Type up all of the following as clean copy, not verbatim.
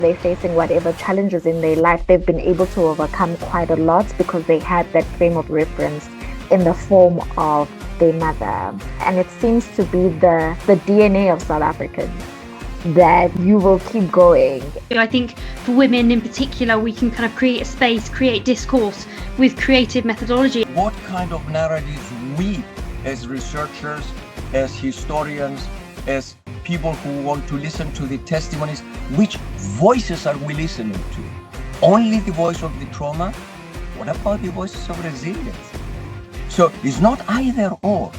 they're facing whatever challenges in their life, they've been able to overcome quite a lot because they had that frame of reference in the form of their mother. And it seems to be the DNA of South Africans, that you will keep going. I think for women in particular, we can kind of create a space, create discourse with creative methodology. What kind of narratives we, as researchers, as historians, as people who want to listen to the testimonies, which voices are we listening to? Only the voice of the trauma? What about the voices of resilience? So it's not either or.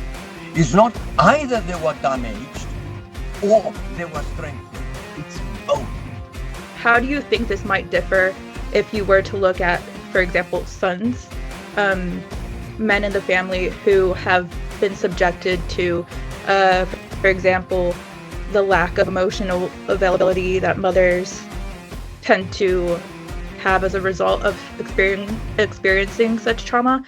It's not either they were damaged or they were strengthened. It's both. How do you think this might differ if you were to look at, for example, sons, men in the family who have been subjected to, for example, the lack of emotional availability that mothers tend to have as a result of experiencing such trauma?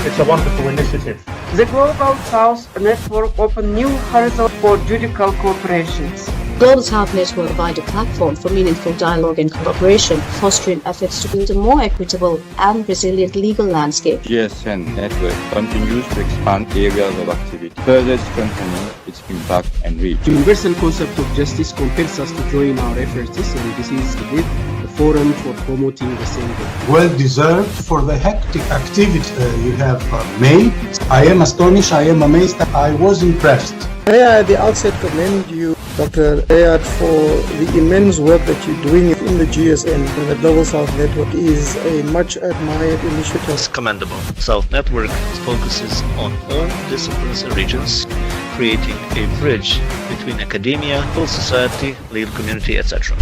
It's a wonderful initiative. The Global South Network opened new horizons for judicial cooperations. Global South Network provide a platform for meaningful dialogue and collaboration, fostering efforts to build a more equitable and resilient legal landscape. GSN network continues to expand areas of activity, further strengthening its impact and reach. The universal concept of justice compels us to join our efforts, and this is the forum for promoting the same goal. Well deserved for the hectic activity you have made. I am astonished, I am amazed, I was impressed. May I at the outset commend you, Dr. Ayad, for the immense work that you're doing in the GSN and the Global South Network is a much admired initiative. It's commendable. South Network focuses on all disciplines and regions, creating a bridge between academia, civil society, legal community, etc.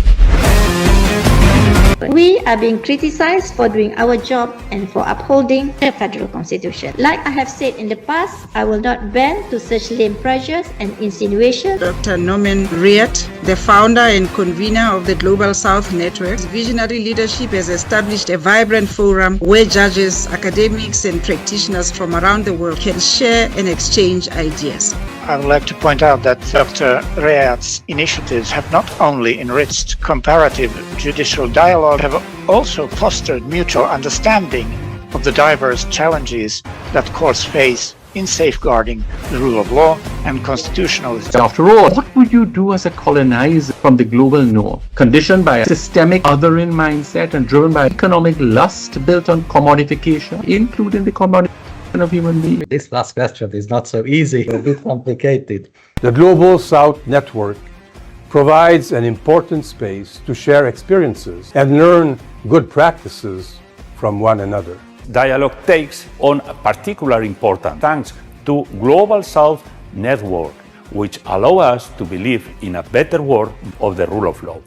We are being criticized for doing our job and for upholding the federal constitution. Like I have said in the past, I will not bend to such lame pressures and insinuations. Dr. Norman Riat, the founder and convener of the Global South Network, visionary leadership has established a vibrant forum where judges, academics, and practitioners from around the world can share and exchange ideas. I would like to point out that Dr. Riat's initiatives have not only enriched comparative judicial dialogue, have also fostered mutual understanding of the diverse challenges that courts face in safeguarding the rule of law and constitutionalism. After all, what would you do as a colonizer from the global north, conditioned by a systemic othering mindset and driven by economic lust built on commodification, including the commodification of human beings? This last question is not so easy, a bit complicated. The Global South Network provides an important space to share experiences and learn good practices from one another. Dialogue takes on a particular importance thanks to Global South Network, which allow us to believe in a better world of the rule of law.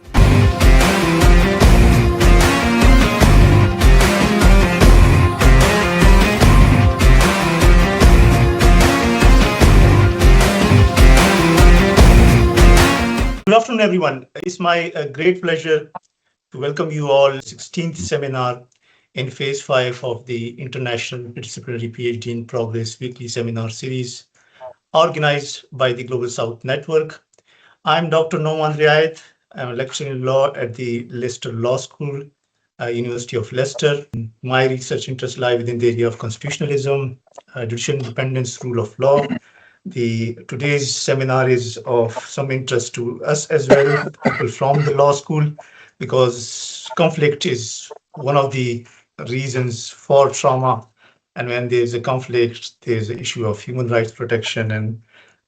Good afternoon, everyone. It's my great pleasure to welcome you all to the 16th seminar in Phase 5 of the International Interdisciplinary PhDinprogress weekly seminar series organized by the Global South Network. I'm Dr. Noman Riayat. I'm lecturing in law at the Leicester Law School, University of Leicester. My research interests lie within the area of constitutionalism, judicial independence, rule of law. Today's seminar is of some interest to us as well, people from the law school, because conflict is one of the reasons for trauma. And when there's a conflict, there's an issue of human rights protection, and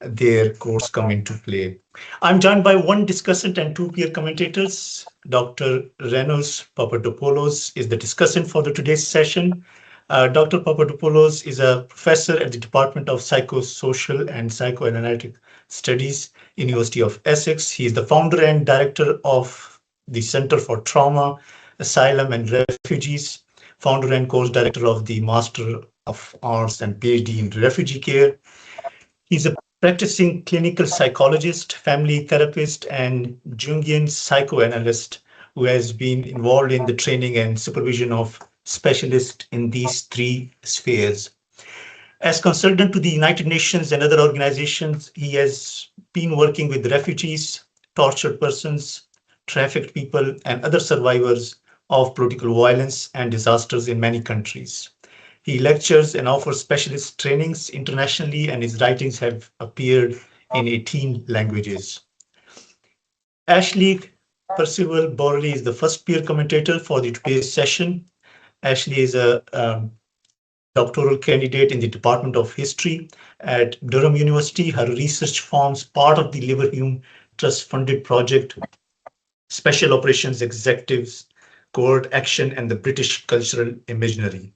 their courts come into play. I'm joined by one discussant and two peer commentators. Dr. Renos Papadopoulos is the discussant for today's session. Dr. Papadopoulos is a professor at the Department of Psychosocial and Psychoanalytic Studies, University of Essex. He is the founder and director of the Center for Trauma, Asylum and Refugees, founder and course director of the Master of Arts and PhD in Refugee Care. He's a practicing clinical psychologist, family therapist, and Jungian psychoanalyst who has been involved in the training and supervision of specialists in these three spheres. As consultant to the United Nations and other organizations, he has been working with refugees, tortured persons, trafficked people, and other survivors of political violence and disasters in many countries. He lectures and offers specialist trainings internationally, and his writings have appeared in 18 languages. Ashleigh Percival-Borley is the first peer commentator for today's session. Ashleigh is a doctoral candidate in the Department of History at Durham University. Her research forms part of the Liverhume Trust-funded project, Special Operations Executives, Covert Action, and the British Cultural Imaginary.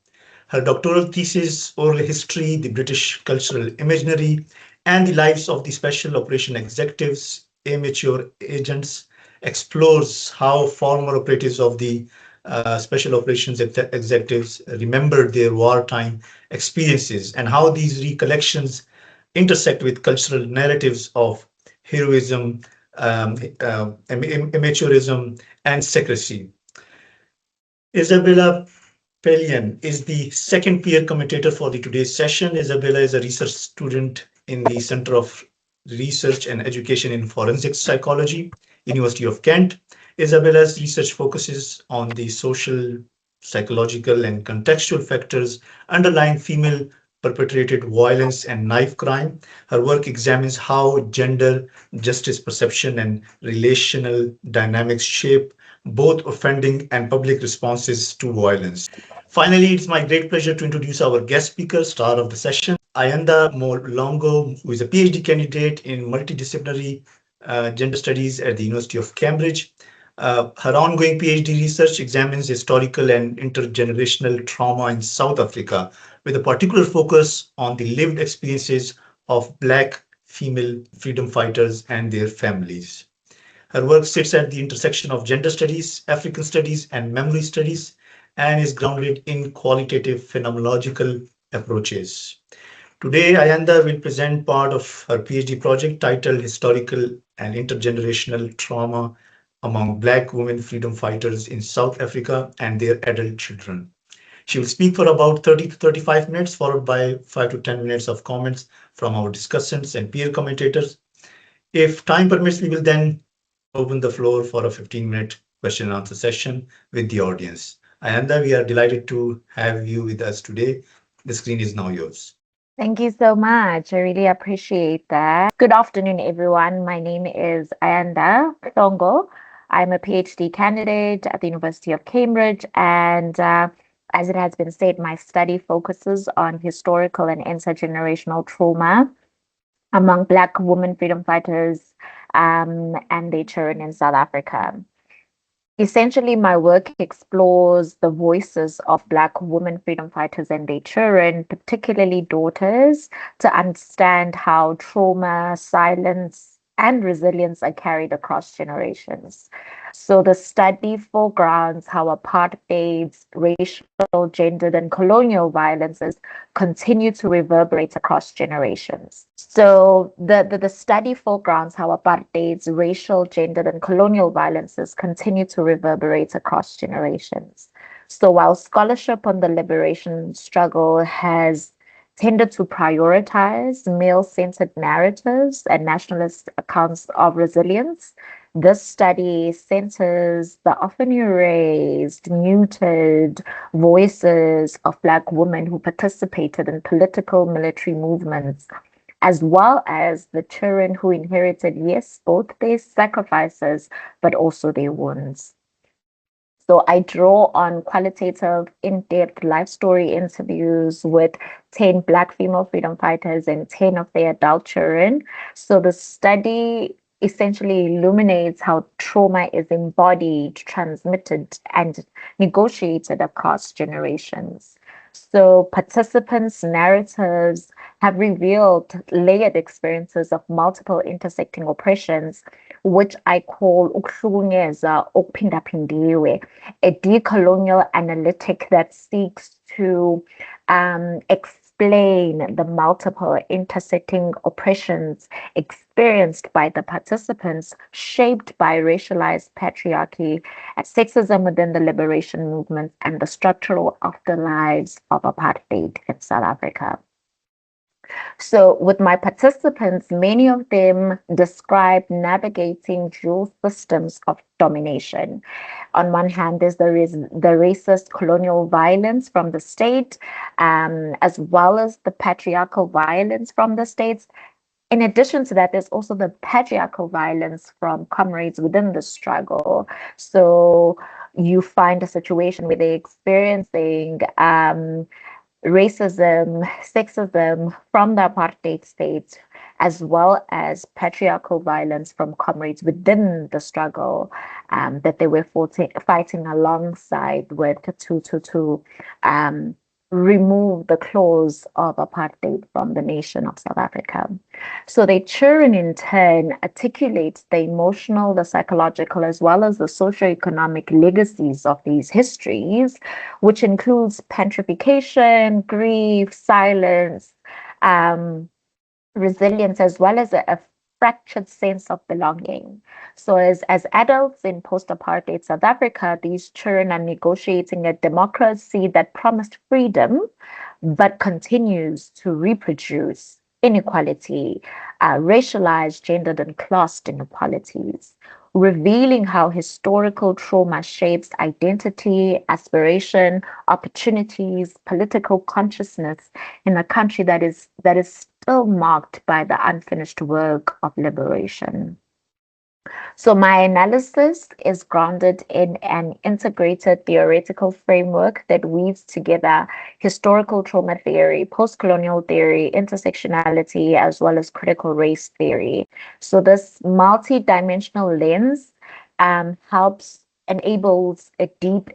Her doctoral thesis, Oral History, the British Cultural Imaginary, and the Lives of the Special Operation Executives, Amateur Agents, explores how former operatives of the Special Operations Executives remembered their wartime experiences and how these recollections intersect with cultural narratives of heroism, amateurism, and secrecy. Isabella Pellian is the second peer commentator for today's session. Isabella is a research student in the Center of Research and Education in Forensic Psychology, University of Kent. Isabella's research focuses on the social, psychological, and contextual factors underlying female perpetrated violence and knife crime. Her work examines how gender, justice perception, and relational dynamics shape both offending and public responses to violence. Finally, it's my great pleasure to introduce our guest speaker, star of the session, Ayanda Mhlongo, who is a PhD candidate in multidisciplinary gender studies at the University of Cambridge. Her ongoing PhD research examines historical and intergenerational trauma in South Africa, with a particular focus on the lived experiences of Black female freedom fighters and their families. Her work sits at the intersection of gender studies, African studies, and memory studies, and is grounded in qualitative phenomenological approaches. Today, Ayanda will present part of her PhD project titled Historical and Intergenerational Trauma among Black women freedom fighters in South Africa and their adult children. She will speak for about 30 to 35 minutes, followed by 5 to 10 minutes of comments from our discussants and peer commentators. If time permits, we will then open the floor for a 15-minute question and answer session with the audience. Ayanda, we are delighted to have you with us today. The screen is now yours. Thank you so much. I really appreciate that. Good afternoon, everyone. My name is Ayanda Mhlongo. I'm a PhD candidate at the University of Cambridge, and as it has been said, my study focuses on historical and intergenerational trauma among Black women freedom fighters and their children in South Africa. Essentially, my work explores the voices of Black women freedom fighters and their children, particularly daughters, to understand how trauma, silence, and resilience are carried across generations. So the study foregrounds how apartheid's racial, gendered, and colonial violences continue to reverberate across generations. So the study foregrounds how apartheid's racial, gendered, and colonial violences continue to reverberate across generations. So while scholarship on the liberation struggle has tended to prioritize male-centered narratives and nationalist accounts of resilience. This study centers the often erased, muted voices of Black women who participated in political military movements, as well as the children who inherited, yes, both their sacrifices, but also their wounds. So I draw on qualitative, in-depth life story interviews with 10 Black female freedom fighters and 10 of their adult children. So the study essentially illuminates how trauma is embodied, transmitted, and negotiated across generations. So participants' narratives have revealed layered experiences of multiple intersecting oppressions, which I call ukuhlukunyezwa okuphindaphindiwe, a decolonial analytic that seeks to explain the multiple intersecting oppressions experienced by the participants, shaped by racialized patriarchy, sexism within the liberation movement, and the structural afterlives of apartheid in South Africa. So with my participants, many of them describe navigating dual systems of domination. On one hand, there's the racist colonial violence from the state, as well as the patriarchal violence from the states. In addition to that, there's also the patriarchal violence from comrades within the struggle. So you find a situation where they're experiencing racism, sexism from the apartheid state, as well as patriarchal violence from comrades within the struggle that they were fighting alongside with to remove the clause of apartheid from the nation of South Africa. So the children in turn articulate the emotional, the psychological, as well as the socioeconomic legacies of these histories, which includes petrification, grief, silence, resilience, as well as a fractured sense of belonging. So as adults in post-apartheid South Africa, these children are negotiating a democracy that promised freedom, but continues to reproduce inequality, racialized, gendered, and classed inequalities, revealing how historical trauma shapes identity, aspiration, opportunities, political consciousness in a country that is still marked by the unfinished work of liberation. So my analysis is grounded in an integrated theoretical framework that weaves together historical trauma theory, post-colonial theory, intersectionality, as well as critical race theory. So this multi-dimensional lens enables a deep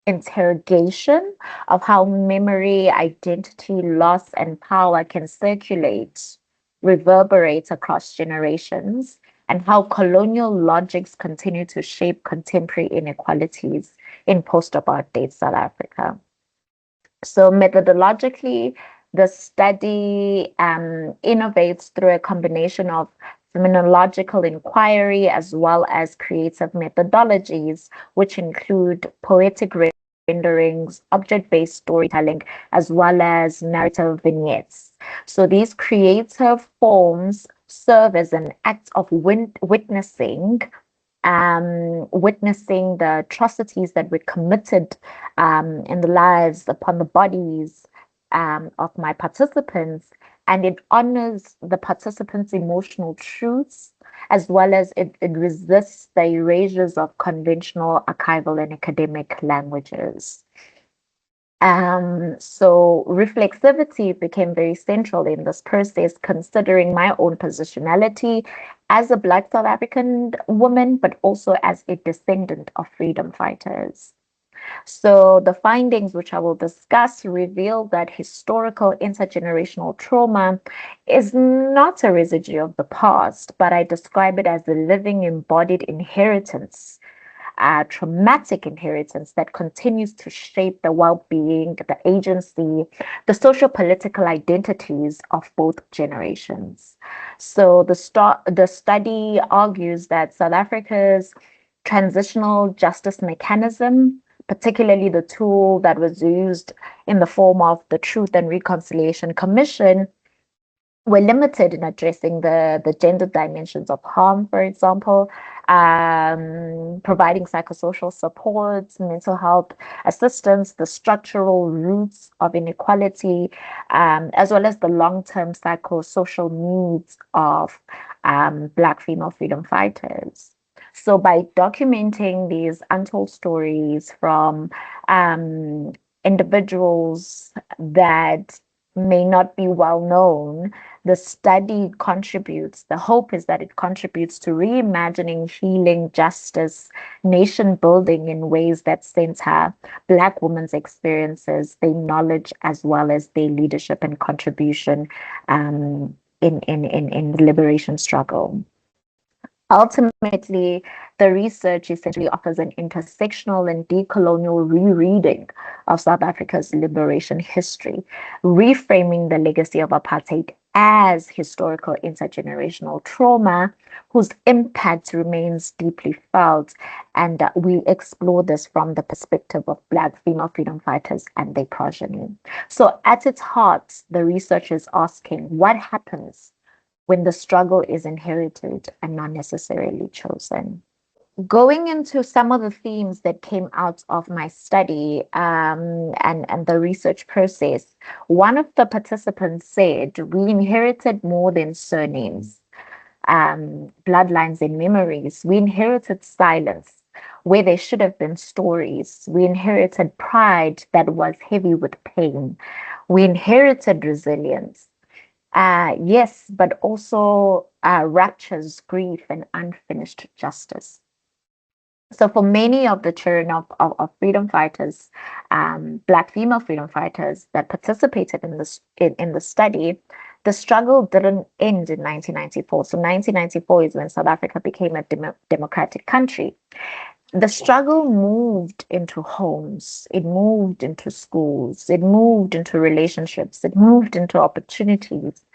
interrogation of how memory, identity, loss, and power can circulate, reverberate across generations, and how colonial logics continue to shape contemporary inequalities in post-apartheid South Africa. So methodologically, the study innovates through a combination of phenomenological inquiry as well as creative methodologies, which include poetic renderings, object-based storytelling, as well as narrative vignettes. So these creative forms serve as an act of witnessing the atrocities that were committed in the lives, upon the bodies of my participants, and it honors the participants' emotional truths, as well as it resists the erasures of conventional archival and academic languages. So reflexivity became very central in this process, considering my own positionality as a Black South African woman, but also as a descendant of freedom fighters. So the findings, which I will discuss, reveal that historical intergenerational trauma is not a residue of the past, but I describe it as a living embodied inheritance, traumatic inheritance that continues to shape the well-being, the agency, the socio-political identities of both generations. So the study argues that South Africa's transitional justice mechanism particularly the tool that was used in the form of the Truth and Reconciliation Commission, were limited in addressing the gender dimensions of harm, for example, providing psychosocial support, mental health assistance, the structural roots of inequality, as well as the long-term psychosocial needs of Black female freedom fighters. So by documenting these untold stories from individuals that may not be well known, the study contributes, the hope is that it contributes to reimagining healing, justice, nation building in ways that center Black women's experiences, their knowledge, as well as their leadership and contribution in the liberation struggle. Ultimately, the research essentially offers an intersectional and decolonial rereading of South Africa's liberation history, reframing the legacy of apartheid as historical intergenerational trauma, whose impact remains deeply felt. And we explore this from the perspective of Black female freedom fighters and their progeny. So at its heart, the research is asking what happens when the struggle is inherited and not necessarily chosen. Going into some of the themes that came out of my study and the research process, one of the participants said, we inherited more than surnames, bloodlines and memories. We inherited silence where there should have been stories. We inherited pride that was heavy with pain. We inherited resilience. Yes, but also raptures, grief, and unfinished justice. So for many of the children of freedom fighters, Black female freedom fighters that participated in the study, the struggle didn't end in 1994. So 1994 is when South Africa became a democratic country. The struggle moved into homes, it moved into schools, it moved into relationships, it moved into opportunities,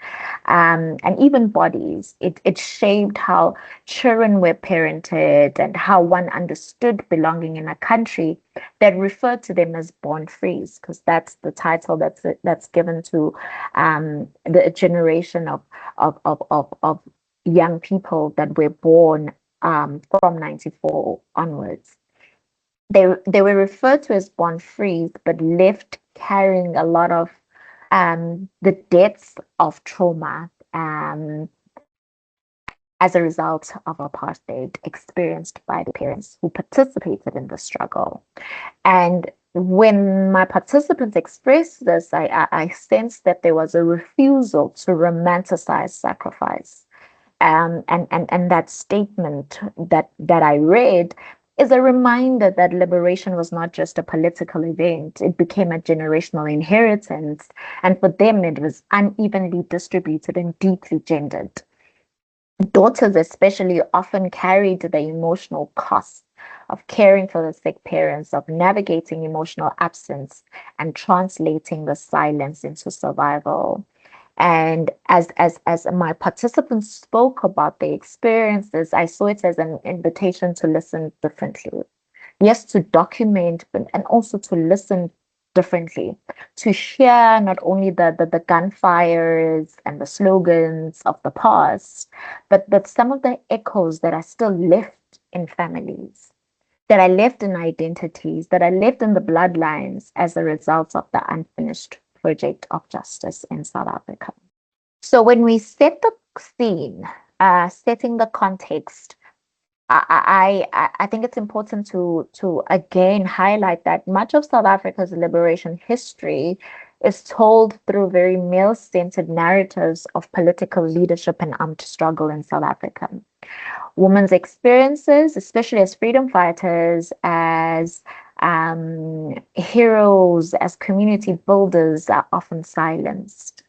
and even bodies. It shaped how children were parented and how one understood belonging in a country that referred to them as born free, because that's the title that's given to the generation of young people that were born from 94 onwards. They were referred to as born free, but left carrying a lot of the depths of trauma as a result of apartheid experienced by the parents who participated in the struggle. And when my participants expressed this, I sensed that there was a refusal to romanticize sacrifice. And that statement that I read is a reminder that liberation was not just a political event. It became a generational inheritance. And for them, it was unevenly distributed and deeply gendered. Daughters especially often carried the emotional cost of caring for the sick parents, of navigating emotional absence, and translating the silence into survival. And as my participants spoke about their experiences, I saw it as an invitation to listen differently. Yes, to document, and also to listen differently, to hear not only the gunfires and the slogans of the past, but some of the echoes that are still left in families, that are left in identities, that are left in the bloodlines as a result of the unfinished project of justice in South Africa. So when we set the scene, setting the context, I think it's important to again highlight that much of South Africa's liberation history is told through very male-centered narratives of political leadership and armed struggle in South Africa. Women's experiences, especially as freedom fighters, as heroes, as community builders, are often silenced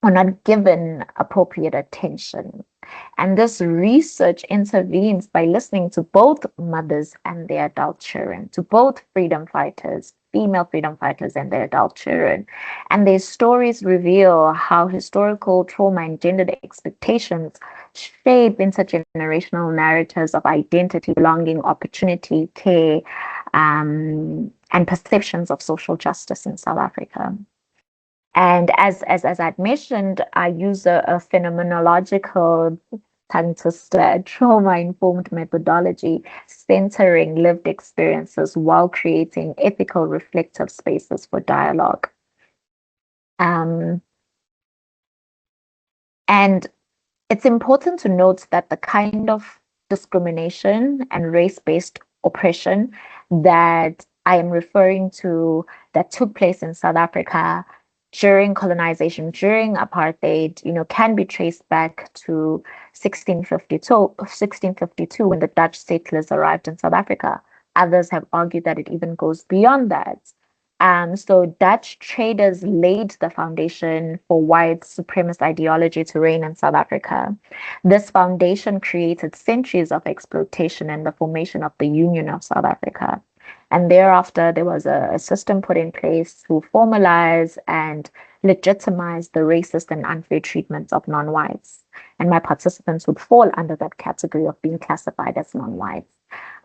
or not given appropriate attention. And this research intervenes by listening to both mothers and their adult children, to both freedom fighters, female freedom fighters and their adult children. And their stories reveal how historical trauma and gendered expectations shape intergenerational narratives of identity, belonging, opportunity, care, and perceptions of social justice in South Africa. And as I'd mentioned, I use a phenomenological tongue twister, trauma-informed methodology centering lived experiences while creating ethical reflective spaces for dialogue. And it's important to note that the kind of discrimination and race-based oppression that I am referring to that took place in South Africa during colonization, during apartheid, can be traced back to 1652 when the Dutch settlers arrived in South Africa. Others have argued that it even goes beyond that. So Dutch traders laid the foundation for white supremacist ideology to reign in South Africa. This foundation created centuries of exploitation and the formation of the Union of South Africa. And thereafter, there was a system put in place to formalize and legitimize the racist and unfair treatment of non-whites. And my participants would fall under that category of being classified as non-whites.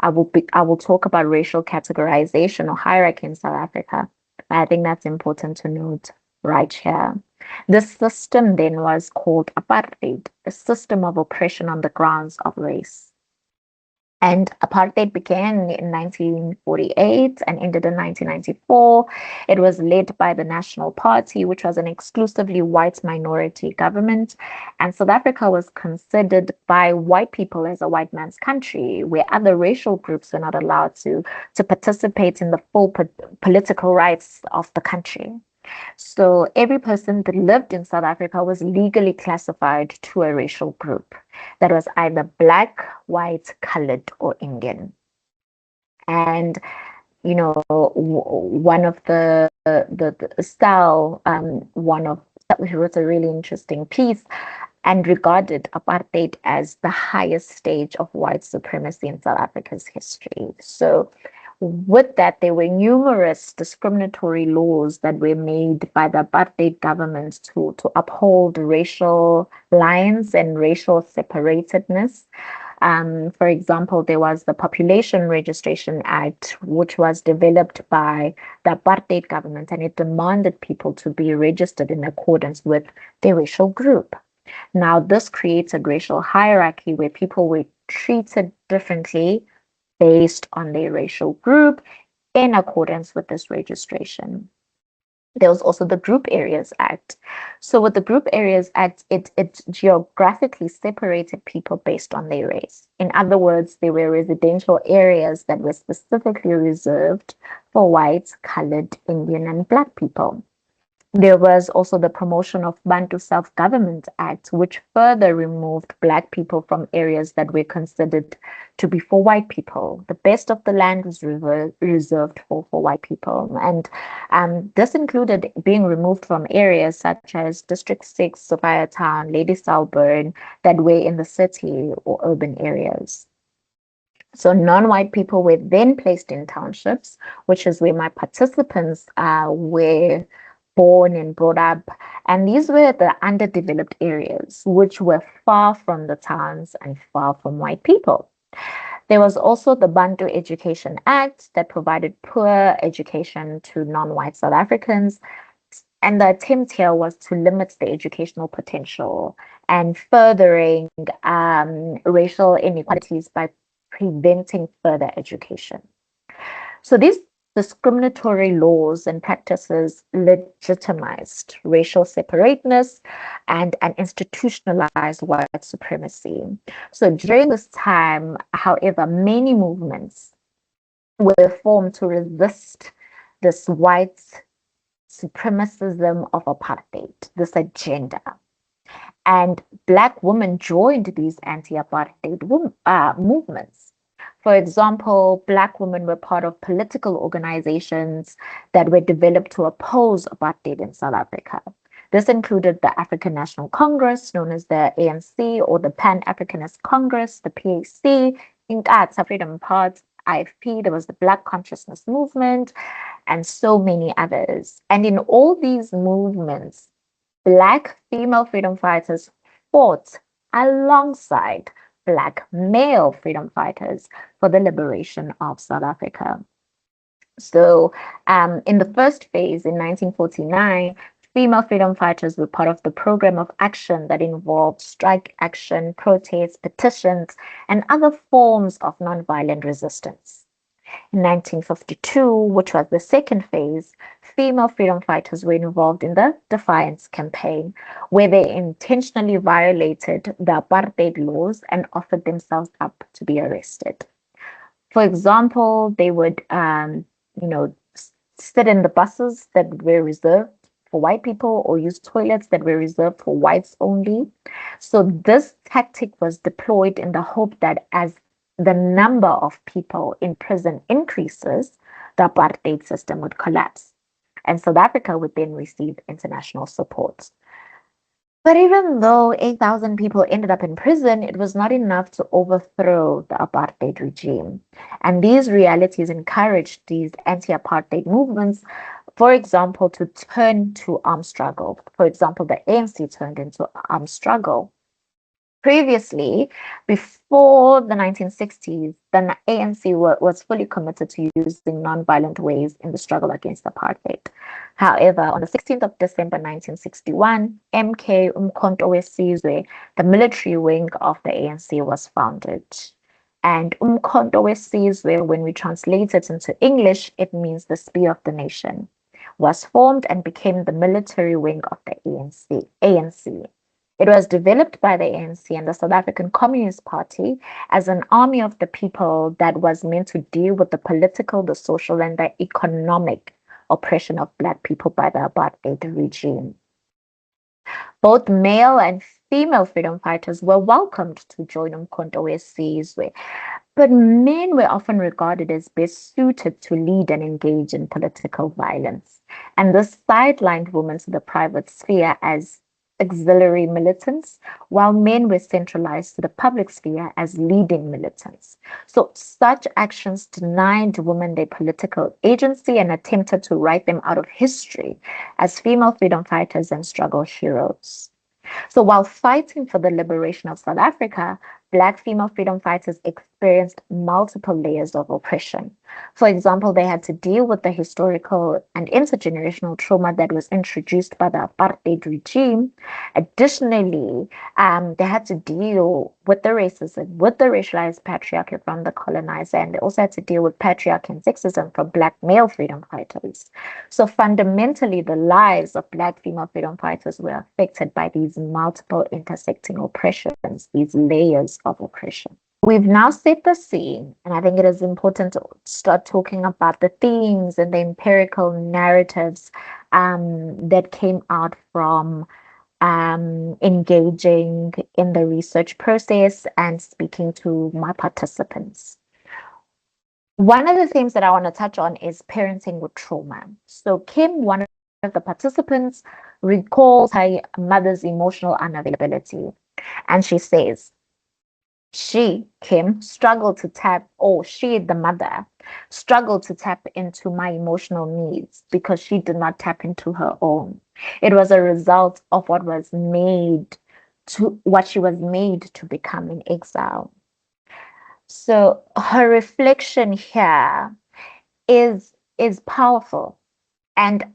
I will talk about racial categorization or hierarchy in South Africa. I think that's important to note right here. This system then was called apartheid, a system of oppression on the grounds of race. And apartheid began in 1948 and ended in 1994. It was led by the National Party, which was an exclusively white minority government. And South Africa was considered by white people as a white man's country, where other racial groups were not allowed to participate in the full political rights of the country. So every person that lived in South Africa was legally classified to a racial group that was either black, white, colored, or Indian. And one of the style, he wrote a really interesting piece and regarded apartheid as the highest stage of white supremacy in South Africa's history. So with that, there were numerous discriminatory laws that were made by the apartheid government to uphold racial lines and racial separatedness. For example, there was the Population Registration Act, which was developed by the apartheid government, and it demanded people to be registered in accordance with their racial group. Now, this created racial hierarchy where people were treated differently based on their racial group in accordance with this registration. There was also the Group Areas Act. So with the Group Areas Act, it geographically separated people based on their race. In other words, there were residential areas that were specifically reserved for white, colored, Indian, and black people. There was also the Promotion of Bantu Self-Government Act, which further removed black people from areas that were considered to be for white people. The best of the land was reserved for white people. And this included being removed from areas such as District 6, Sophia Town, Lady Selbourne, that were in the city or urban areas. So non-white people were then placed in townships, which is where my participants were born and brought up, and these were the underdeveloped areas which were far from the towns and far from white people. There was also the Bantu Education Act that provided poor education to non-white South Africans, and the attempt here was to limit the educational potential and furthering racial inequalities by preventing further education. So these discriminatory laws and practices legitimized racial separateness and institutionalized white supremacy. So during this time, however, many movements were formed to resist this white supremacism of apartheid, this agenda. And Black women joined these anti-apartheid movements. For example, Black women were part of political organizations that were developed to oppose apartheid in South Africa. This included the African National Congress, known as the ANC, or the Pan-Africanist Congress, the PAC, Inkatha Freedom Party, IFP, there was the Black Consciousness Movement, and so many others. And in all these movements, Black female freedom fighters fought alongside Black male freedom fighters for the liberation of South Africa. So in the first phase in 1949, female freedom fighters were part of the program of action that involved strike action, protests, petitions, and other forms of nonviolent resistance. In 1952, which was the second phase, female freedom fighters were involved in the Defiance Campaign, where they intentionally violated the apartheid laws and offered themselves up to be arrested. For example, they would, sit in the buses that were reserved for white people or use toilets that were reserved for whites only. So this tactic was deployed in the hope that as the number of people in prison increases, the apartheid system would collapse. And South Africa would then receive international support. But even though 8,000 people ended up in prison, it was not enough to overthrow the apartheid regime. And these realities encouraged these anti-apartheid movements, for example, to turn to armed struggle. For example, the ANC turned into armed struggle. Previously, before the 1960s, the ANC was fully committed to using nonviolent ways in the struggle against apartheid. However, on the 16th of December 1961, MK Umkhonto weSizwe, the military wing of the ANC, was founded. And Umkhonto weSizwe, when we translate it into English, it means the spear of the nation, was formed and became the military wing of the ANC. It was developed by the ANC and the South African Communist Party as an army of the people that was meant to deal with the political, the social, and the economic oppression of Black people by the apartheid regime. Both male and female freedom fighters were welcomed to join Umkhonto weSizwe, but men were often regarded as best suited to lead and engage in political violence. And this sidelined women to the private sphere as auxiliary militants, while men were centralized to the public sphere as leading militants. So such actions denied women their political agency and attempted to write them out of history as female freedom fighters and struggle heroes. So while fighting for the liberation of South Africa, Black female freedom fighters experienced multiple layers of oppression. For example, they had to deal with the historical and intergenerational trauma that was introduced by the apartheid regime. Additionally, they had to deal with the racism, with the racialized patriarchy from the colonizer, and they also had to deal with patriarchy and sexism from Black male freedom fighters. So fundamentally, the lives of Black female freedom fighters were affected by these multiple intersecting oppressions, these layers of oppression. We've now set the scene, and I think it is important to start talking about the themes and the empirical narratives that came out from engaging in the research process and speaking to my participants. One of the themes that I want to touch on is parenting with trauma. So Kim, one of the participants, recalls her mother's emotional unavailability, and she says, Kim, struggled to tap, or she, the mother, struggled to tap into my emotional needs because she did not tap into her own. It was a result of what she was made to become in exile. So her reflection here is powerful. And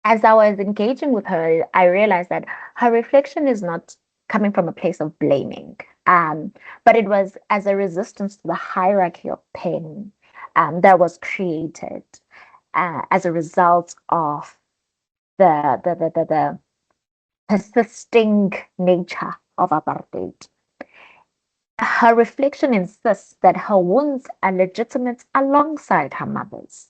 as I was engaging with her, I realized that her reflection is not coming from a place of blaming, but it was as a resistance to the hierarchy of pain that was created as a result of the persisting nature of apartheid. Her reflection insists that her wounds are legitimate alongside her mother's,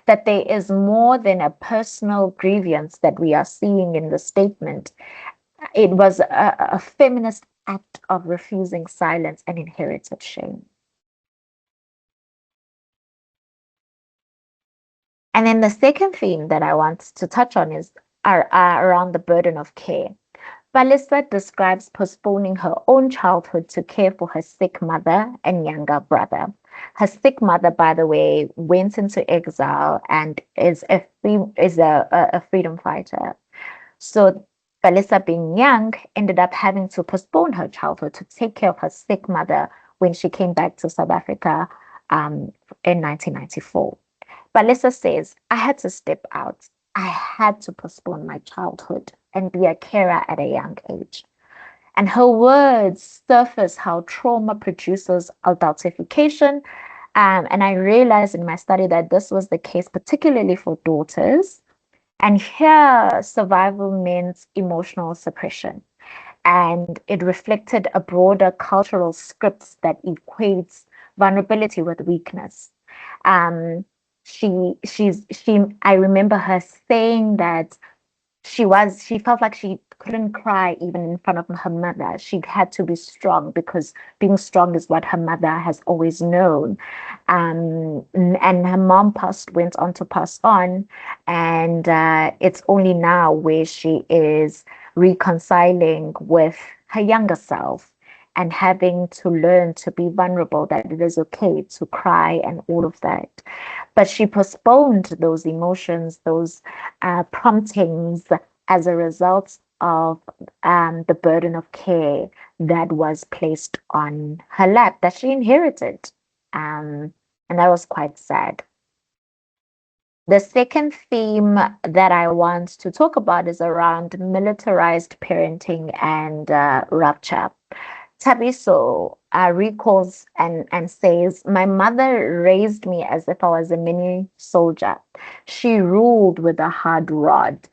that there is more than a personal grievance that we are seeing in the statement. It was a feminist act of refusing silence and inherited shame. And then the second theme that I want to touch on is around the burden of care. Palisa describes postponing her own childhood to care for her sick mother and younger brother. Her sick mother, by the way, went into exile and is a freedom fighter. So Palisa, being young, ended up having to postpone her childhood to take care of her sick mother when she came back to South Africa in 1994. Balissa says, I had to step out. I had to postpone my childhood and be a carer at a young age. And her words surface how trauma produces adultification. And I realized in my study that this was the case, particularly for daughters. And here, survival meant emotional suppression. And it reflected a broader cultural script that equates vulnerability with weakness. I remember her saying that she felt like she couldn't cry even in front of her mother. She had to be strong because being strong is what her mother has always known. And her mom went on to pass on. And it's only now where she is reconciling with her younger self and having to learn to be vulnerable, that it is okay to cry and all of that. But she postponed those emotions, those promptings as a result of the burden of care that was placed on her lap that she inherited. And that was quite sad. The second theme that I want to talk about is around militarized parenting and rupture. Thabiso recalls and says, my mother raised me as if I was a mini soldier. She ruled with a hard rod.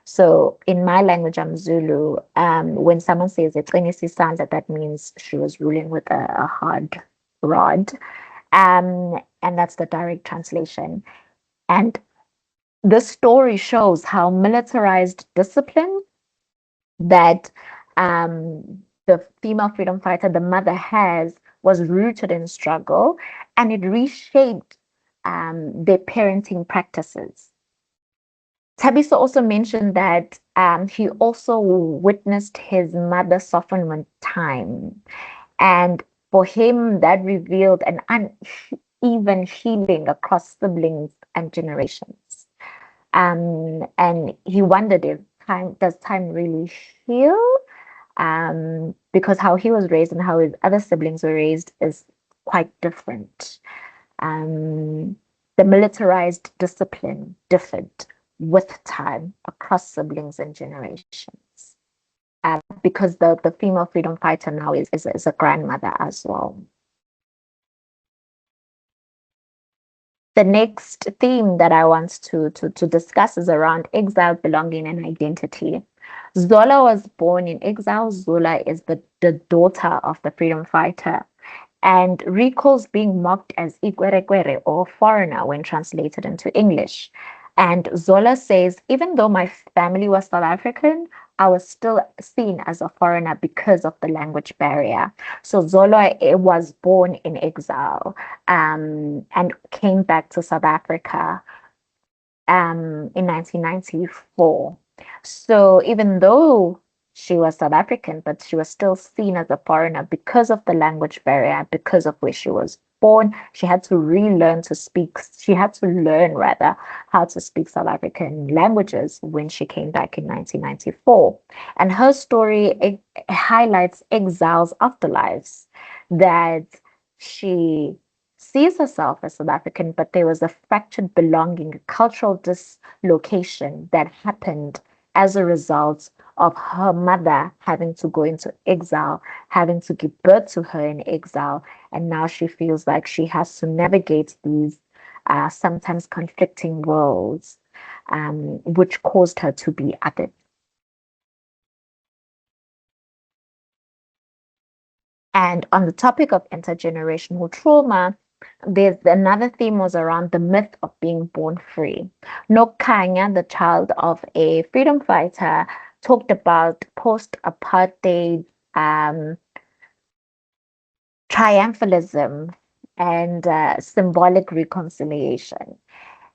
So in my language, I'm Zulu. When someone says that means she was ruling with a hard rod. And that's the direct translation. And this story shows how militarized discipline that the female freedom fighter, the mother, was rooted in struggle, and it reshaped their parenting practices. Thabiso also mentioned that he also witnessed his mother soften with time, and for him that revealed an uneven healing across siblings and generations. And he wondered if does time really heal? Because how he was raised and how his other siblings were raised is quite different. The militarized discipline differed with time across siblings and generations. Because the female freedom fighter now is a grandmother as well. The next theme that I want to discuss is around exile, belonging, and identity. Zola was born in exile. Zola is the daughter of the freedom fighter and recalls being mocked as Ikwerekwere, or foreigner, when translated into English. And Zola says, even though my family was South African, I was still seen as a foreigner because of the language barrier. So Zola was born in exile and came back to South Africa in 1994. So even though she was South African, but she was still seen as a foreigner because of the language barrier, because of where she was born. She had to relearn to speak. She had to learn, rather, how to speak South African languages when she came back in 1994. And her story highlights exile's afterlives, that she sees herself as South African, but there was a fractured belonging, a cultural dislocation that happened as a result of her mother having to go into exile, having to give birth to her in exile. And now she feels like she has to navigate these sometimes conflicting worlds, which caused her to be othered. And on the topic of intergenerational trauma, there's another theme was around the myth of being born free. Nokanya, the child of a freedom fighter, talked about post-apartheid triumphalism and symbolic reconciliation.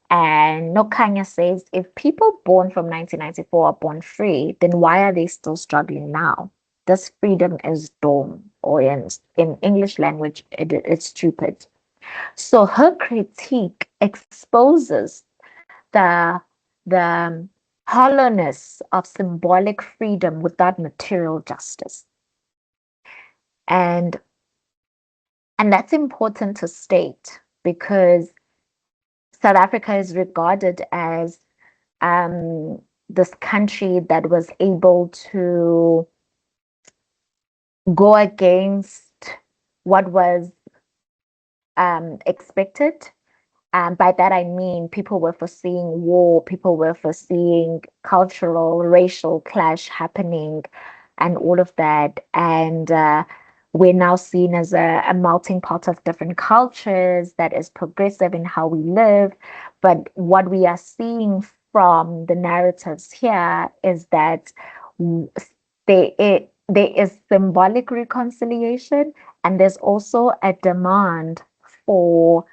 And Nokanya says, if people born from 1994 are born free, then why are they still struggling now? This freedom is dumb, or in English language, it's stupid. So her critique exposes the hollowness of symbolic freedom without material justice. And that's important to state, because South Africa is regarded as this country that was able to go against what was expected. By that I mean people were foreseeing war, people were foreseeing cultural, racial clash happening, and all of that. And we're now seen as a melting pot of different cultures that is progressive in how we live. But what we are seeing from the narratives here is that there is symbolic reconciliation, and there's also a demand for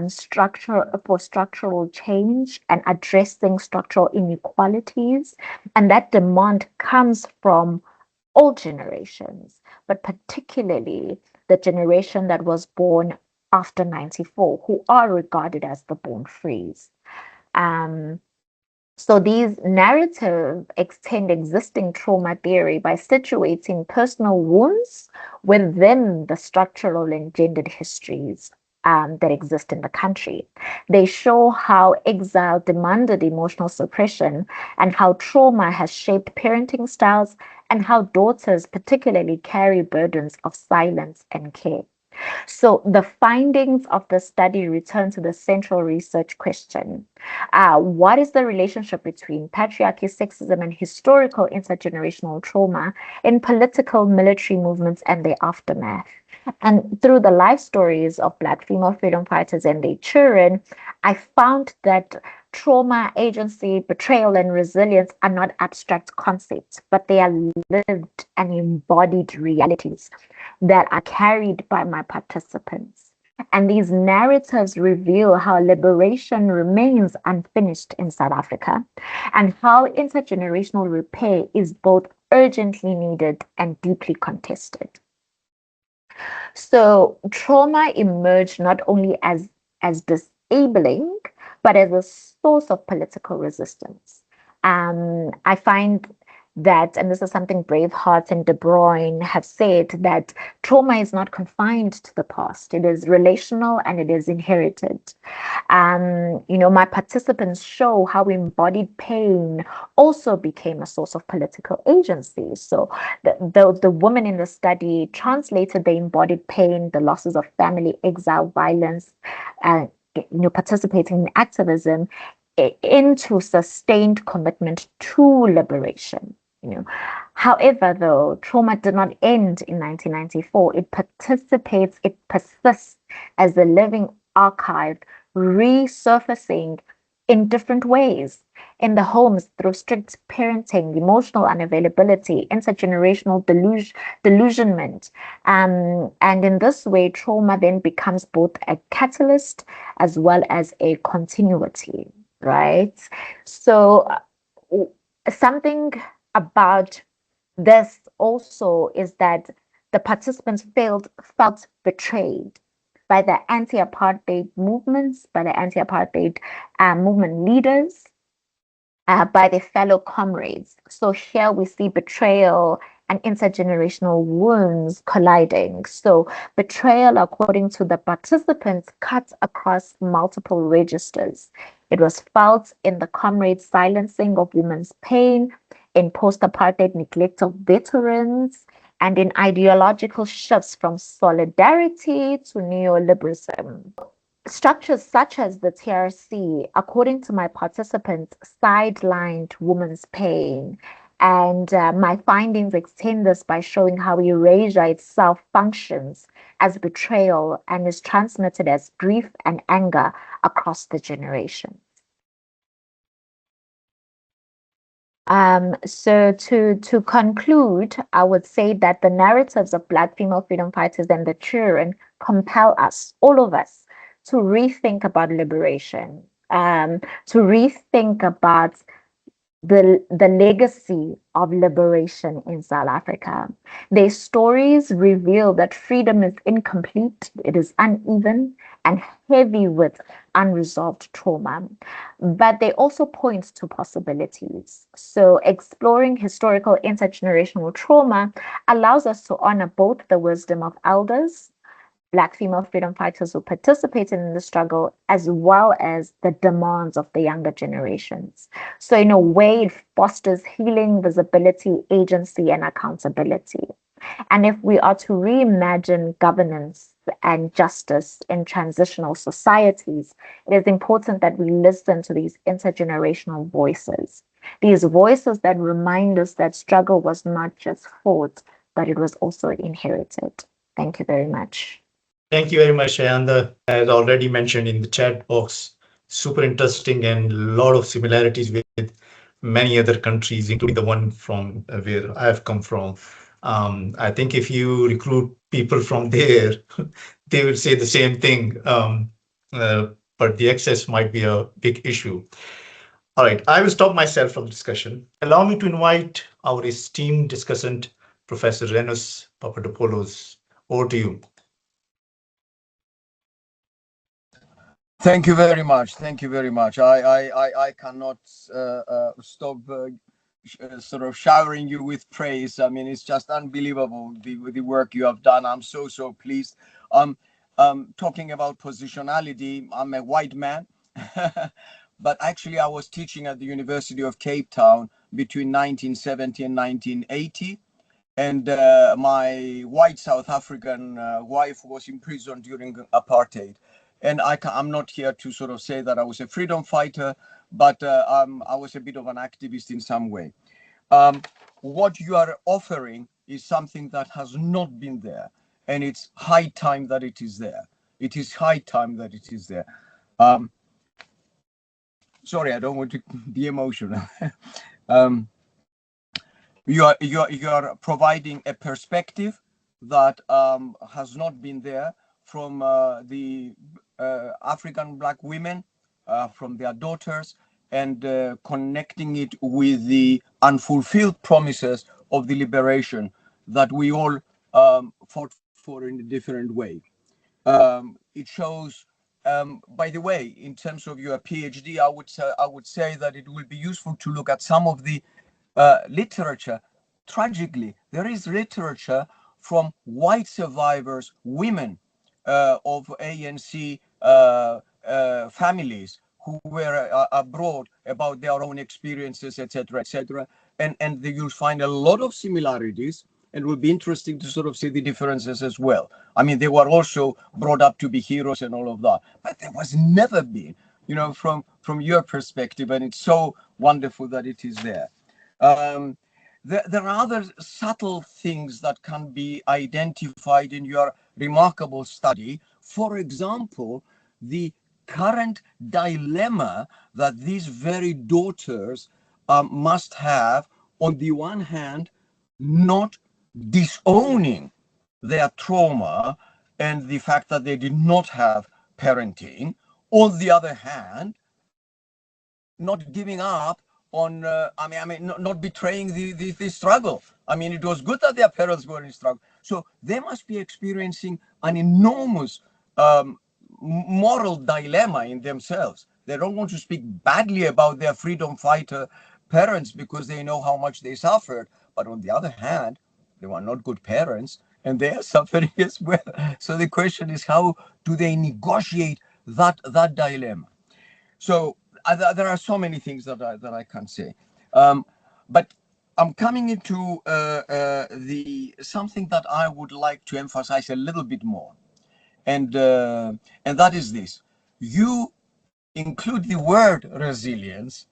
structural change and addressing structural inequalities. And that demand comes from all generations, but particularly the generation that was born after 94, who are regarded as the born frees. So these narratives extend existing trauma theory by situating personal wounds within the structural and gendered histories that exist in the country. They show how exile demanded emotional suppression and how trauma has shaped parenting styles and how daughters particularly carry burdens of silence and care. So the findings of the study return to the central research question. What is the relationship between patriarchy, sexism, and historical intergenerational trauma in political military movements and their aftermath? And through the life stories of Black female freedom fighters and their children, I found that trauma, agency, betrayal, and resilience are not abstract concepts, but they are lived and embodied realities that are carried by my participants. And these narratives reveal how liberation remains unfinished in South Africa and how intergenerational repair is both urgently needed and deeply contested. So trauma emerged not only as disabling, but as a source of political resistance. I find that, and this is something Braveheart and De Bruyne have said, that trauma is not confined to the past. It is relational and it is inherited. My participants show how embodied pain also became a source of political agency. So the woman in the study translated the embodied pain, the losses of family, exile, violence, participating in activism into sustained commitment to liberation. However, though, trauma did not end in 1994. It persists as a living archive, resurfacing in different ways in the homes through strict parenting, emotional unavailability, intergenerational delusionment. And in this way, trauma then becomes both a catalyst as well as a continuity, right? So something about this also is that the participants felt betrayed by the anti-apartheid movements, by the anti-apartheid movement leaders, by their fellow comrades. So here we see betrayal and intergenerational wounds colliding. So betrayal, according to the participants, cuts across multiple registers. It was felt in the comrades' silencing of women's pain, in post-apartheid neglect of veterans, and in ideological shifts from solidarity to neoliberalism. Structures such as the TRC, according to my participants, sidelined women's pain. And my findings extend this by showing how erasure itself functions as betrayal and is transmitted as grief and anger across the generations. So to conclude, I would say that the narratives of Black female freedom fighters and the children compel us, all of us, to rethink about liberation, to rethink about the legacy of liberation in South Africa. Their stories reveal that freedom is incomplete, it is uneven and heavy with unresolved trauma, but they also point to possibilities. So exploring historical intergenerational trauma allows us to honor both the wisdom of elders Black female freedom fighters who participated in the struggle, as well as the demands of the younger generations. So in a way, it fosters healing, visibility, agency, and accountability. And if we are to reimagine governance and justice in transitional societies, it is important that we listen to these intergenerational voices. These voices that remind us that struggle was not just fought, but it was also inherited. Thank you very much. Thank you very much, Ayanda. As already mentioned in the chat box, super interesting and a lot of similarities with many other countries, including the one from where I have come from. I think if you recruit people from there, they will say the same thing, but the access might be a big issue. All right, I will stop myself from discussion. Allow me to invite our esteemed discussant, Professor Renos Papadopoulos. Over to you. Thank you very much. Thank you very much. I cannot stop sort of showering you with praise. I mean, it's just unbelievable the work you have done. I'm so pleased. Talking about positionality, I'm a white man, but actually I was teaching at the University of Cape Town between 1970 and 1980. And my white South African wife was imprisoned during apartheid. And I'm not here to sort of say that I was a freedom fighter, but I was a bit of an activist in some way. What you are offering is something that has not been there, and it's high time that it is there. It is high time that it is there. Sorry, I don't want to be emotional. You are providing a perspective that has not been there from the African Black women, from their daughters, and connecting it with the unfulfilled promises of the liberation that we all fought for in a different way. It shows, by the way, in terms of your PhD, I would say that it will be useful to look at some of the literature. Tragically, there is literature from white survivors, women of ANC families who were abroad about their own experiences, etc., etc. And you'll find a lot of similarities, and it will be interesting to sort of see the differences as well. I mean, they were also brought up to be heroes and all of that, but there was never been, you know, from your perspective, and it's so wonderful that it is there. There are other subtle things that can be identified in your remarkable study. For example, the current dilemma that these very daughters must have, on the one hand, not disowning their trauma and the fact that they did not have parenting. On the other hand, not giving up on, not betraying the struggle. I mean, it was good that their parents were in struggle. So they must be experiencing an enormous moral dilemma in themselves. They don't want to speak badly about their freedom fighter parents because they know how much they suffered. But on the other hand, they were not good parents and they are suffering as well. So the question is, how do they negotiate that dilemma? So there are so many things that I can say. But I'm coming into something that I would like to emphasize a little bit more. And that is this. You include the word resilience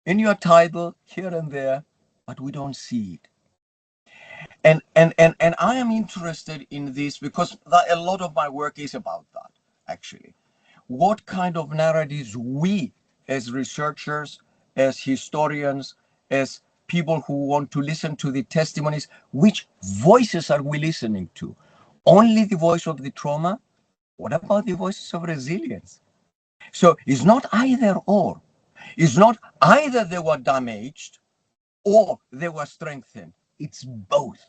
in your title here and there, but we don't see it. And I am interested in this because a lot of my work is about that, actually. What kind of narratives we, as researchers, as historians, as people who want to listen to the testimonies, which voices are we listening to? Only the voice of the trauma? What about the voices of resilience? So it's not either or. It's not either they were damaged or they were strengthened. It's both.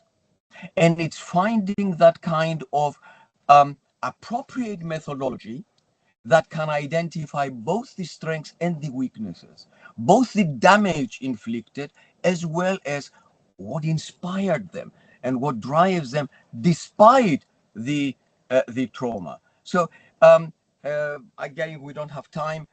And it's finding that kind of appropriate methodology that can identify both the strengths and the weaknesses, both the damage inflicted as well as what inspired them and what drives them despite the the trauma. So again, we don't have time.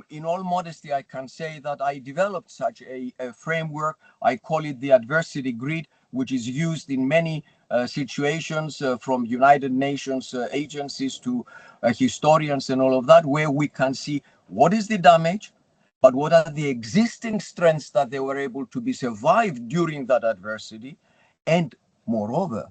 In all modesty, I can say that I developed such a framework. I call it the adversity grid, which is used in many situations from United Nations agencies to historians and all of that, where we can see what is the damage, but what are the existing strengths that they were able to be survived during that adversity, and moreover,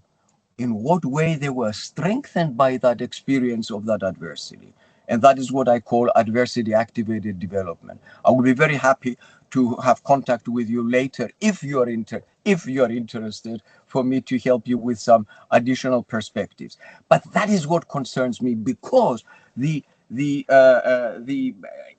in what way they were strengthened by that experience of that adversity. And that is what I call adversity activated development. I will be very happy to have contact with you later if you are interested, for me to help you with some additional perspectives. But that is what concerns me, because the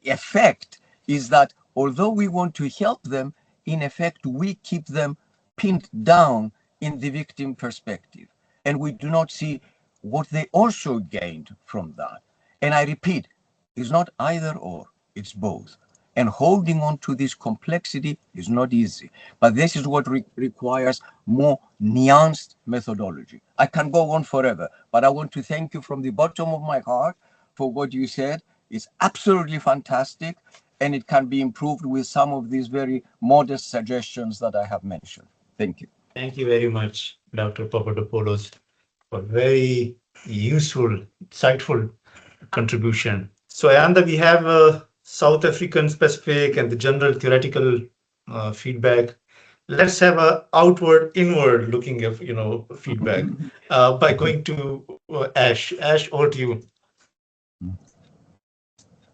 effect is that although we want to help them, in effect we keep them pinned down in the victim perspective, and we do not see what they also gained from that. And I repeat, it's not either or, it's both. And holding on to this complexity is not easy, but this is what requires more nuanced methodology. I can go on forever, but I want to thank you from the bottom of my heart for what you said. It's absolutely fantastic, and it can be improved with some of these very modest suggestions that I have mentioned. Thank you. Thank you very much, Dr. Papadopoulos, for very useful, insightful contribution. So Ayanda, we have a South African specific and the general theoretical feedback. Let's have a outward, inward looking of feedback by going to Ash. Ash, over to you.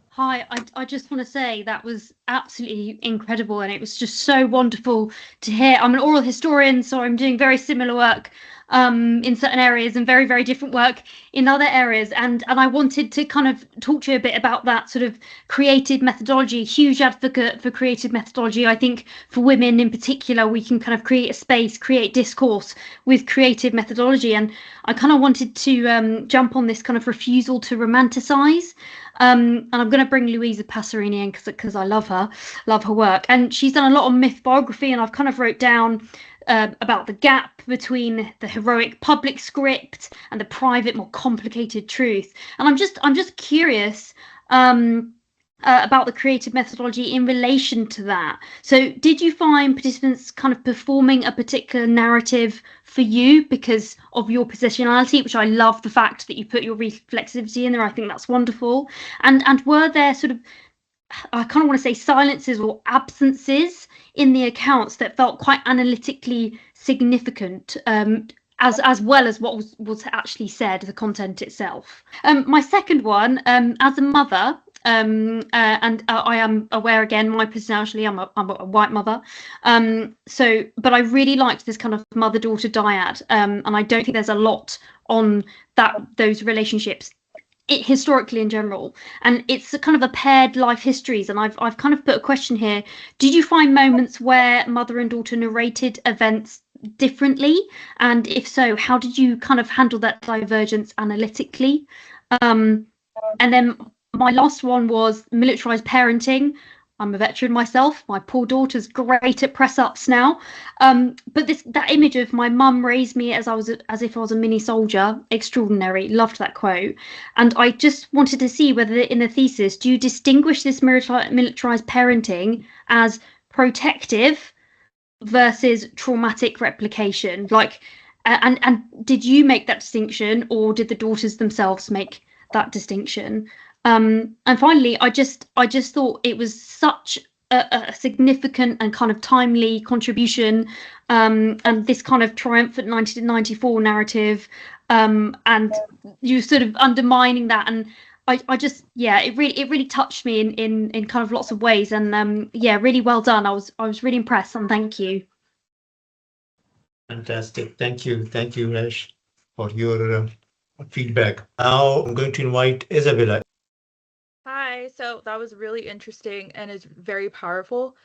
Hi, I just want to say that was absolutely incredible, and it was just so wonderful to hear. I'm an oral historian, so I'm doing very similar work in certain areas and very, very different work in other areas. And I wanted to kind of talk to you a bit about that sort of creative methodology. Huge advocate for creative methodology. I think for women in particular, we can kind of create a space, create discourse with creative methodology. And I kind of wanted to jump on this kind of refusal to romanticize. And I'm going to bring Louisa Passerini in because I love her work. And she's done a lot on myth biography, and I've kind of wrote down about the gap between the heroic public script and the private, more complicated truth. And I'm just curious about the creative methodology in relation to that. So did you find participants kind of performing a particular narrative for you because of your positionality, which I love the fact that you put your reflexivity in there. I think that's wonderful. And were there sort of, I kind of want to say silences or absences in the accounts that felt quite analytically significant, as well as what was actually said, the content itself? My second one, as a mother, and I am aware again, my personality, I'm a white mother, but I really liked this kind of mother-daughter dyad, and I don't think there's a lot on those relationships historically in general, and it's a kind of a paired life histories. And I've kind of put a question here: did you find moments where mother and daughter narrated events differently, and if so, how did you kind of handle that divergence analytically? And then my last one was militarized parenting. I'm a veteran myself. My poor daughter's great at press ups now, but that image of my mum raised me as if I was a mini soldier, extraordinary. Loved that quote. And I just wanted to see whether in the thesis, do you distinguish this militarized parenting as protective versus traumatic replication? Like, and did you make that distinction, or did the daughters themselves make that distinction? And finally, I just thought it was such a significant and kind of timely contribution, and this kind of triumphant 1994 narrative, and you sort of undermining that, and I just, yeah, it really touched me in kind of lots of ways, and yeah, really well done. I was really impressed, and thank you. Fantastic, thank you, Ash, for your feedback. Now I'm going to invite Isabella. Hi, so that was really interesting and is very powerful.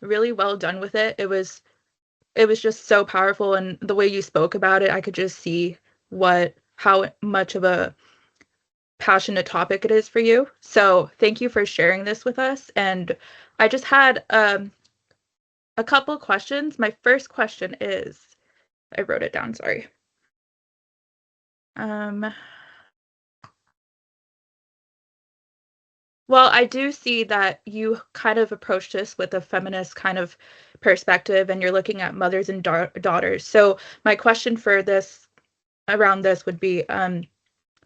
Really well done with it. It was just so powerful, and the way you spoke about it, I could just see how much of a passionate topic it is for you. So thank you for sharing this with us. And I just had a couple questions. My first question is, I wrote it down, sorry. Well, I do see that you kind of approach this with a feminist kind of perspective, and you're looking at mothers and daughters. So my question for this around this would be,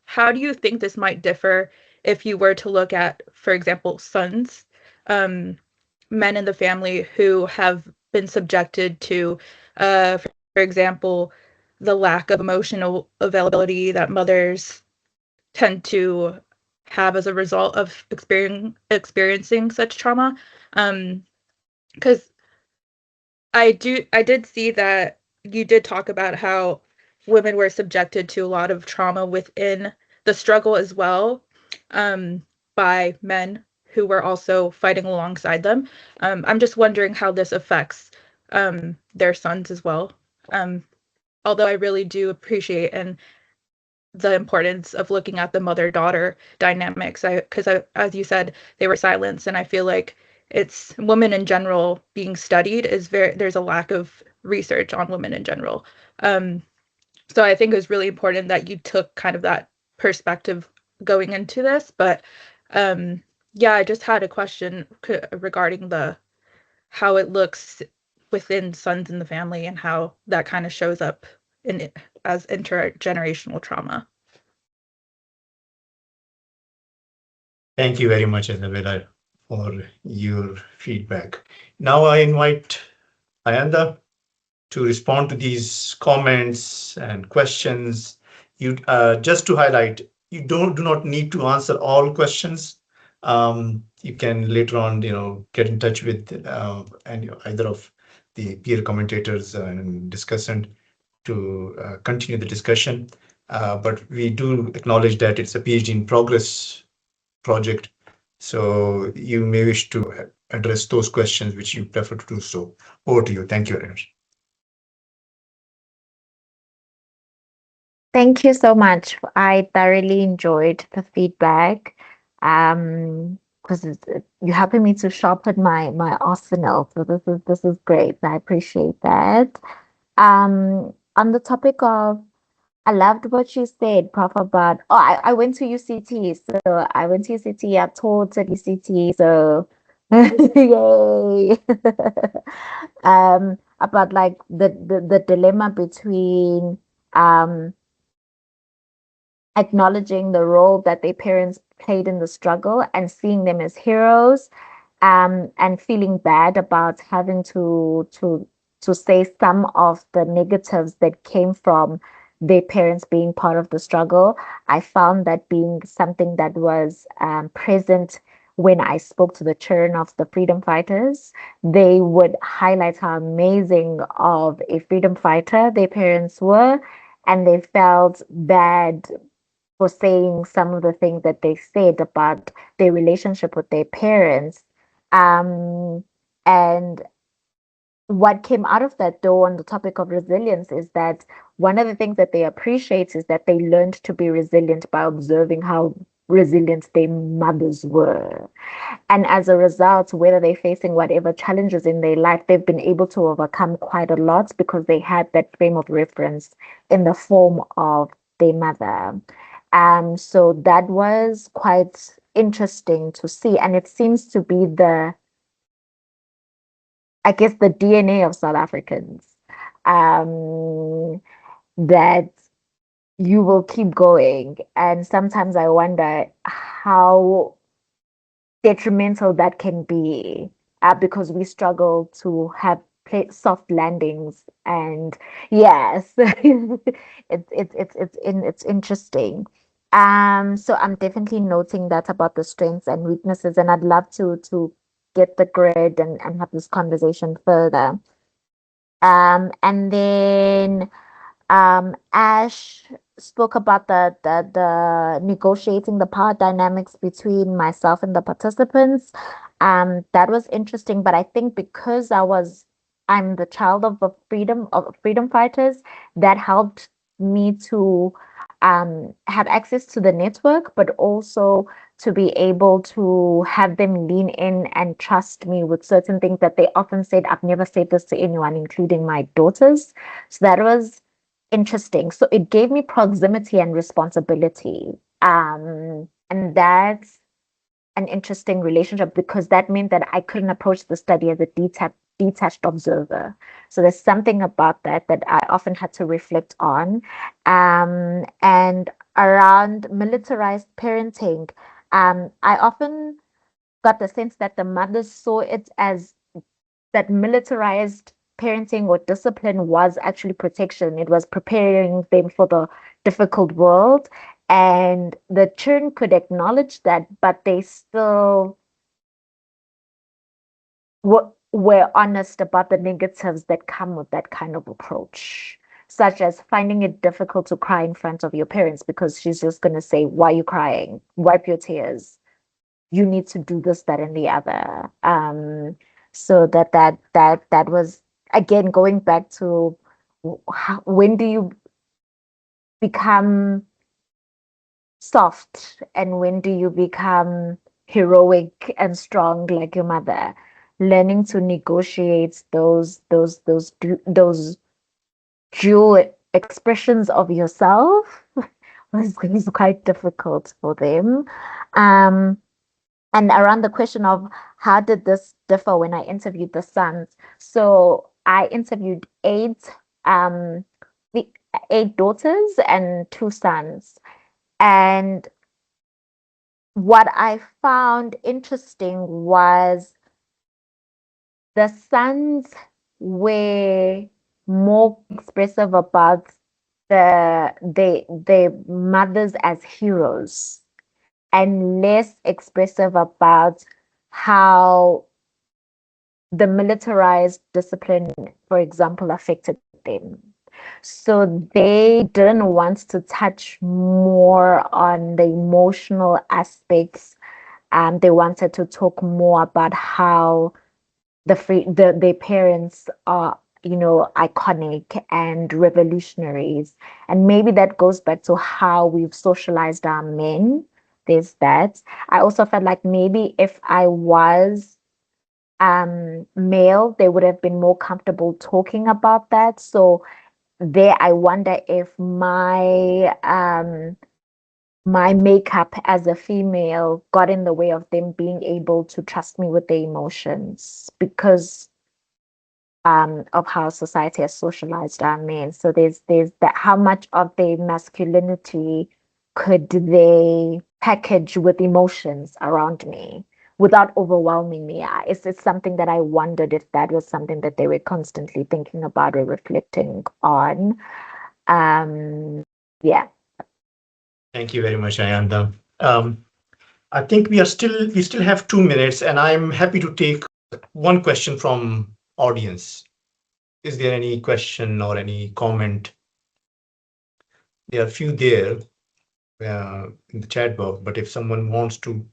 how do you think this might differ if you were to look at, for example, sons, men in the family who have been subjected to, for example, the lack of emotional availability that mothers tend to have as a result of experiencing such trauma? Because I did see that you did talk about how women were subjected to a lot of trauma within the struggle as well, by men who were also fighting alongside them. I'm just wondering how this affects their sons as well. Although I really do appreciate and the importance of looking at the mother-daughter dynamics, because as you said, they were silenced, and I feel like it's women in general being studied is there's a lack of research on women in general. So I think it was really important that you took kind of that perspective going into this. But yeah, I just had a question regarding how it looks within sons in the family and how that kind of shows up as intergenerational trauma. Thank you very much, Isabella, for your feedback. Now I invite Ayanda to respond to these comments and questions. You just to highlight, you do not need to answer all questions. You can later on, get in touch with either of the peer commentators and discussant to continue the discussion. But we do acknowledge that it's a PhD in progress project, so you may wish to address those questions which you prefer to do so. Over to you. Thank you very much. Thank you so much. I thoroughly enjoyed the feedback, because you're helping me to sharpen my arsenal. So this is great. I appreciate that. On the topic of, I loved what you said, Prof, about, I went to UCT. So I went to UCT, I taught at UCT, so yay. About like the dilemma between acknowledging the role that their parents played in the struggle and seeing them as heroes, and feeling bad about having to say some of the negatives that came from their parents being part of the struggle. I found that being something that was present when I spoke to the children of the freedom fighters. They would highlight how amazing of a freedom fighter their parents were, and they felt bad for saying some of the things that they said about their relationship with their parents. And what came out of that, though, on the topic of resilience, is that one of the things that they appreciate is that they learned to be resilient by observing how resilient their mothers were. And as a result, whether they're facing whatever challenges in their life, they've been able to overcome quite a lot because they had that frame of reference in the form of their mother. So that was quite interesting to see. And it seems to be the DNA of South Africans, that you will keep going. And sometimes I wonder how detrimental that can be, because we struggle to have soft landings. And yes, it's interesting. So I'm definitely noting that about the strengths and weaknesses, and I'd love to get the grid and have this conversation further. And then Ash spoke about the negotiating the power dynamics between myself and the participants. That was interesting, but I think because I'm the child of freedom fighters, that helped me to have access to the network, but also to be able to have them lean in and trust me with certain things that they often said, I've never said this to anyone, including my daughters. So that was interesting. So it gave me proximity and responsibility. And that's an interesting relationship because that meant that I couldn't approach the study as a detached observer. So there's something about that I often had to reflect on. And around militarized parenting, I often got the sense that the mothers saw it as that militarized parenting or discipline was actually protection. It was preparing them for the difficult world. And the children could acknowledge that, but they still were honest about the negatives that come with that kind of approach, such as finding it difficult to cry in front of your parents because she's just going to say, why are you crying? Wipe your tears. You need to do this, that, and the other. So that was, again, going back to when do you become soft and when do you become heroic and strong like your mother? Learning to negotiate those dual expressions of yourself was quite difficult for them. And around the question of how did this differ when I interviewed the sons? So I interviewed 8 daughters and 2 sons. And what I found interesting was the sons were more expressive about their mothers as heroes and less expressive about how the militarized discipline, for example, affected them. So they didn't want to touch more on the emotional aspects. They wanted to talk more about how their parents are, iconic and revolutionaries. And maybe that goes back to how we've socialized our men. There's that. I also felt like maybe if I was male, they would have been more comfortable talking about that. So there, I wonder if my makeup as a female got in the way of them being able to trust me with their emotions because of how society has socialized our men. So there's that, how much of their masculinity could they package with emotions around me without overwhelming me? It's something that I wondered if that was something that they were constantly thinking about or reflecting on. Yeah. Thank you very much, Ayanda. I think we still have 2 minutes, and I'm happy to take one question from audience. Is there any question or any comment? There are a few there in the chat box, but if someone wants to,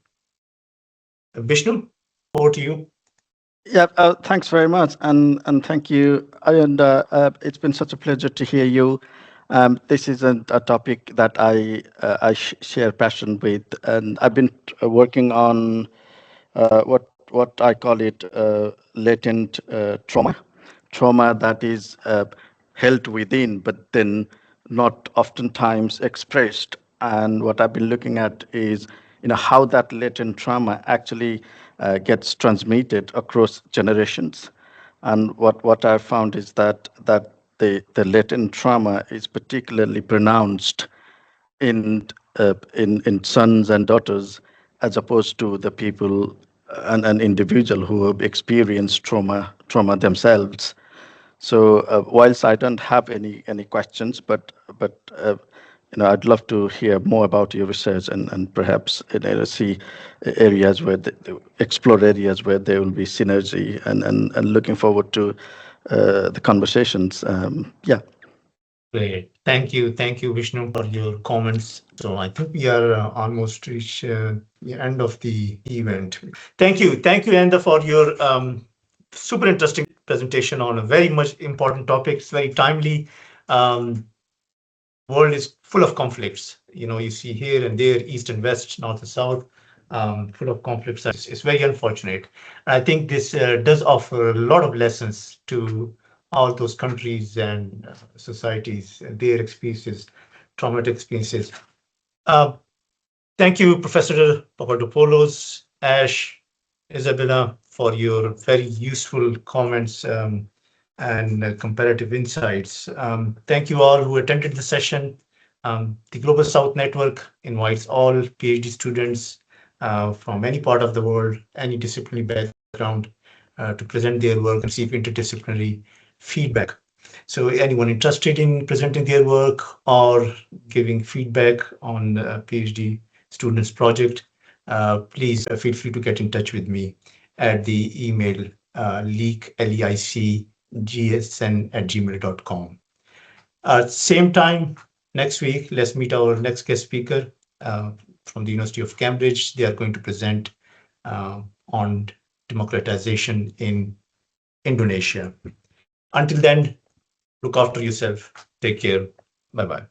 Vishnu, over to you. Yeah, thanks very much, and thank you, Ayanda. It's been such a pleasure to hear you. This isn't a topic that I share passion with, and I've been working on what I call it latent trauma that is held within, but then not oftentimes expressed. And what I've been looking at is, how that latent trauma actually gets transmitted across generations. And what I found is that the latent trauma is particularly pronounced in sons and daughters, as opposed to the people and an individual who have experienced trauma themselves. So whilst I don't have any questions, but I'd love to hear more about your research and perhaps see areas where explore areas where there will be synergy and looking forward to the conversations. Yeah. Great. Thank you, Vishnu, for your comments. So I think we are almost reached the end of the event. Thank you, Ayanda, for your super interesting presentation on a very much important topic. It's very timely. World is full of conflicts. You see here and there, east and west, north and south, full of conflicts. It's very unfortunate. And I think this does offer a lot of lessons to all those countries and societies, their experiences, traumatic experiences. Thank you, Professor Papadopoulos, Ash, Isabella, for your very useful comments and comparative insights. Thank you all who attended the session. The Global South Network invites all PhD students from any part of the world, any disciplinary background, to present their work and receive interdisciplinary feedback. So anyone interested in presenting their work or giving feedback on a PhD student's project, please feel free to get in touch with me at the email leicgsn@gmail.com. Same time next week, let's meet our next guest speaker from the University of Cambridge. They are going to present on democratization in Indonesia. Until then, look after yourself. Take care. Bye-bye.